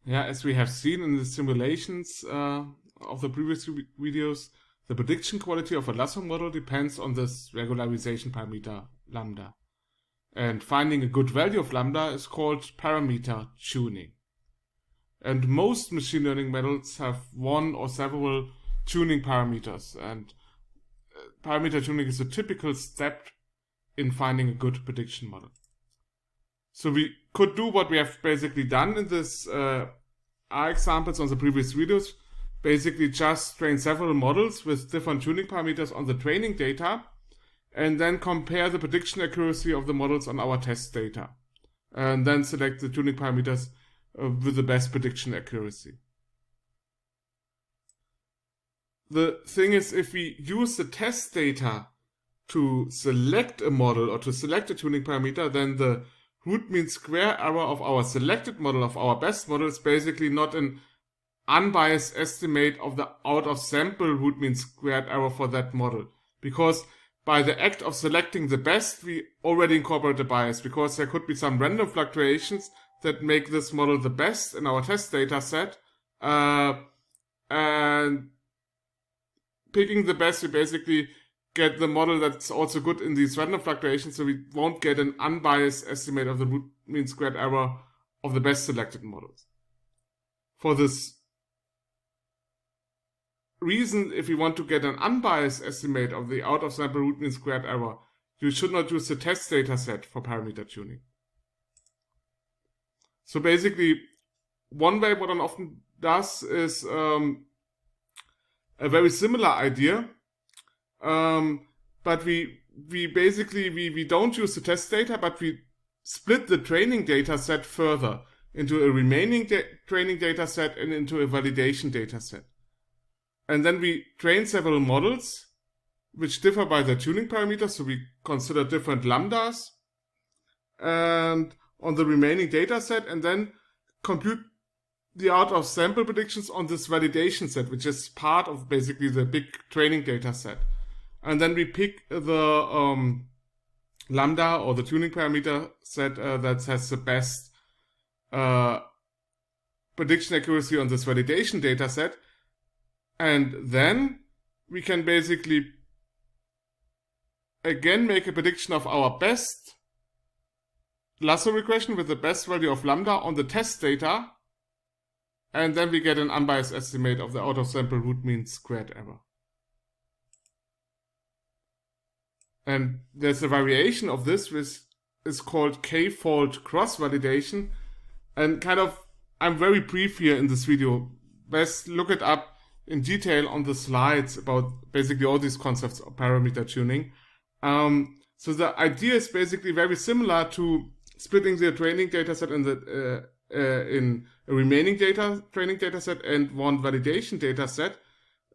Yeah, as we have seen in the simulations of the previous videos, the prediction quality of a lasso model depends on this regularization parameter lambda. And finding a good value of lambda is called parameter tuning. And most machine learning models have one or several tuning parameters, and parameter tuning is a typical step in finding a good prediction model. So we could do what we have basically done in this R examples on the previous videos, basically just train several models with different tuning parameters on the training data, and then compare the prediction accuracy of the models on our test data, and then select the tuning parameters with the best prediction accuracy. The thing is, if we use the test data to select a model or to select a tuning parameter, then the root mean square error of our selected model, of our best model, is basically not an unbiased estimate of the out of sample root mean squared error for that model. Because by the act of selecting the best, we already incorporate a bias, because there could be some random fluctuations that make this model the best in our test data set. And picking the best, we basically get the model that's also good in these random fluctuations, so we won't get an unbiased estimate of the root mean squared error of the best selected models. For this reason, if you want to get an unbiased estimate of the out of sample root mean squared error, you should not use the test data set for parameter tuning. So basically, one way what one often does is a very similar idea, but we basically don't use the test data, but we split the training data set further into a remaining training data set and into a validation data set. And then we train several models which differ by their tuning parameters, so we consider different lambdas and on the remaining data set, and then compute the out of sample predictions on this validation set, which is part of basically the big training data set. And then we pick the lambda or the tuning parameter set that has the best prediction accuracy on this validation data set. And then we can basically again make a prediction of our best lasso regression with the best value of lambda on the test data, and then we get an unbiased estimate of the out of sample root mean squared error. And there's a variation of this which is called k-fold cross-validation, and kind of, I'm very brief here in this video. Best look it up in detail on the slides about basically all these concepts of parameter tuning. So the idea is basically very similar to splitting the training data set in a remaining training data set and one validation data set.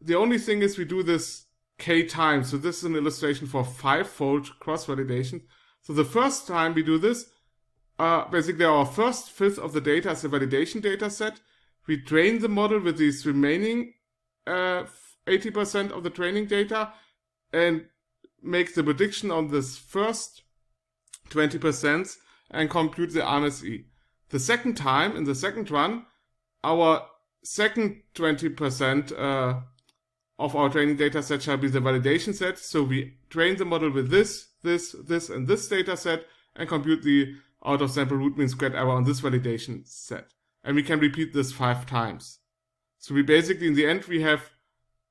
The only thing is we do this k times. So this is an illustration for 5-fold cross-validation. So the first time we do this, basically our first fifth of the data is a validation data set. We train the model with these remaining 80% of the training data and make the prediction on this first 20% and compute the RMSE. The second time, in the second run, our second 20% of our training data set shall be the validation set. So we train the model with this, and this data set and compute the out of sample root mean squared error on this validation set. And we can repeat this 5 times. So we basically, in the end, we have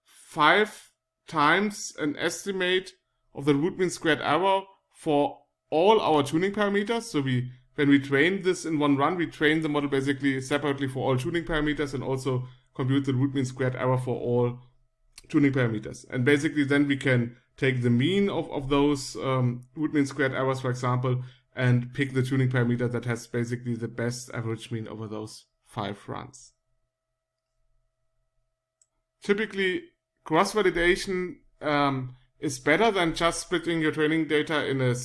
5 times an estimate of the root mean squared error for all our tuning parameters. So when we train this in one run, we train the model basically separately for all tuning parameters and also compute the root mean squared error for all tuning parameters. And basically then we can take the mean of those root mean squared errors, for example, and pick the tuning parameter that has basically the best average mean over those 5 runs. Typically, cross-validation is better than just splitting your training data in a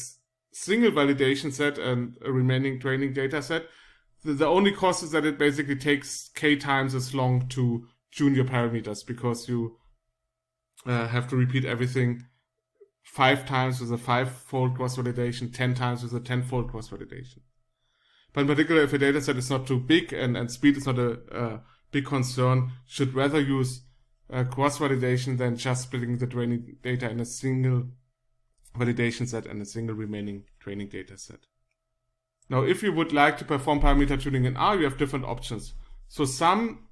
single validation set and a remaining training data set. The only cost is that it basically takes k times as long to tune your parameters, because you have to repeat everything 5 times with a 5-fold cross-validation, 10 times with a 10-fold cross-validation. But in particular, if a data set is not too big and speed is not a big concern, should rather use cross-validation than just splitting the training data in a single validation set and a single remaining training data set. Now, if you would like to perform parameter tuning in R, you have different options. So some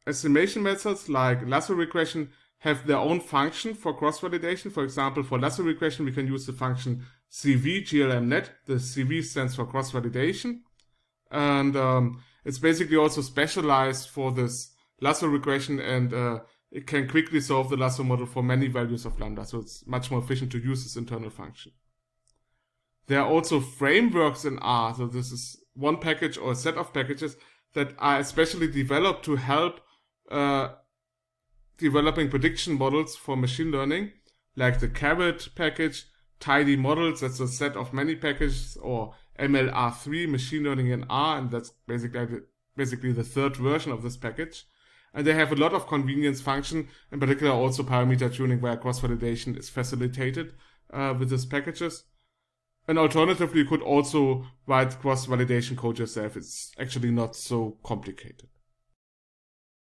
estimation methods like lasso regression have their own function for cross-validation. For example, for lasso regression, we can use the function CV_GLMNet. The CV stands for cross-validation. And it's basically also specialized for this lasso regression, and it can quickly solve the lasso model for many values of lambda. So it's much more efficient to use this internal function. There are also frameworks in R. So this is one package or a set of packages that are especially developed to help developing prediction models for machine learning, like the Carrot package, Tidy Models, that's a set of many packages, or MLR3, Machine Learning in R, and that's basically the third version of this package. And they have a lot of convenience function, in particular also parameter tuning where cross-validation is facilitated with these packages. And alternatively, you could also write cross-validation code yourself. It's actually not so complicated.